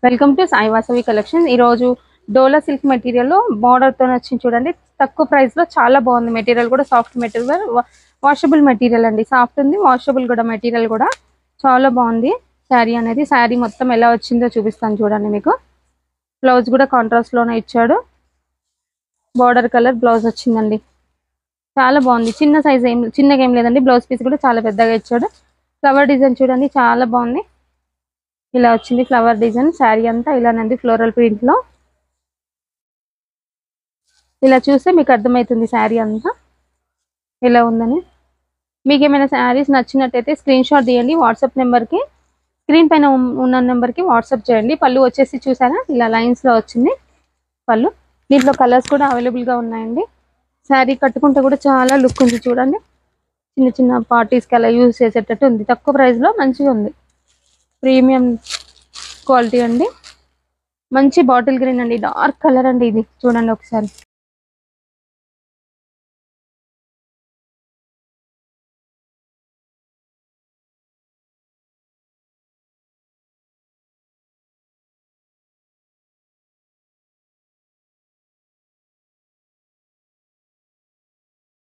Welcome to Sai Vasavi collection. ఈ రోజు డోలా silk material లో బార్డర్ తో వచ్చింది చూడండి. తక్కువ ప్రైస్ లో చాలా బాగుంది. మెటీరియల్ కూడా సాఫ్ట్ మెటీరియల్, వాషబుల్ మెటీరియల్ అండి. సాఫ్ట్ ఉంది, వాషబుల్ కూడా. మెటీరియల్ కూడా చాలా బాగుంది. శారీ అనేది శారీ మొత్తం ఎలా వచ్చిందో చూపిస్తాను చూడండి. మీకు బ్లౌజ్ కూడా కాంట్రాస్ట్ లోనే ఇచ్చాడు. బార్డర్ కలర్ బ్లౌజ్ వచ్చిందండి. చాలా బాగుంది. చిన్న సైజ్ చిన్నగా ఏం లేదండి. బ్లౌజ్ పీస్ కూడా చాలా పెద్దగా ఇచ్చాడు. ఫ్లవర్ డిజైన్ చూడండి, చాలా బాగుంది. ఇలా వచ్చింది ఫ్లవర్ డిజైన్. శారీ అంతా ఇలానండి, ఫ్లోరల్ ప్రింట్ లో. ఇలా చూస్తే మీకు అర్థమవుతుంది శారీ అంతా ఎలా ఉందని. మీకు ఏమైనా శారీస్ నచ్చినట్టయితే స్క్రీన్ షాట్ తీయండి. వాట్సాప్ నెంబర్కి, స్క్రీన్ పైన ఉన్న నెంబర్కి వాట్సాప్ చేయండి. పళ్ళు వచ్చేసి చూసారా, ఇలా లైన్స్ లో వచ్చింది పళ్ళు. దీంట్లో కలర్స్ కూడా అవైలబుల్ గా ఉన్నాయండి. శారీ కట్టుకుంటే కూడా చాలా లుక్ ఉంది చూడండి. చిన్న చిన్న పార్టీస్కి అలా యూజ్ చేసేటట్టు ఉంది. తక్కువ ప్రైస్ లో మంచిగా ఉంది. ప్రీమియం క్వాలిటీ అండి. మంచి బాటిల్ గ్రీన్ అండి, డార్క్ కలర్ అండి. ఇది చూడండి ఒకసారి.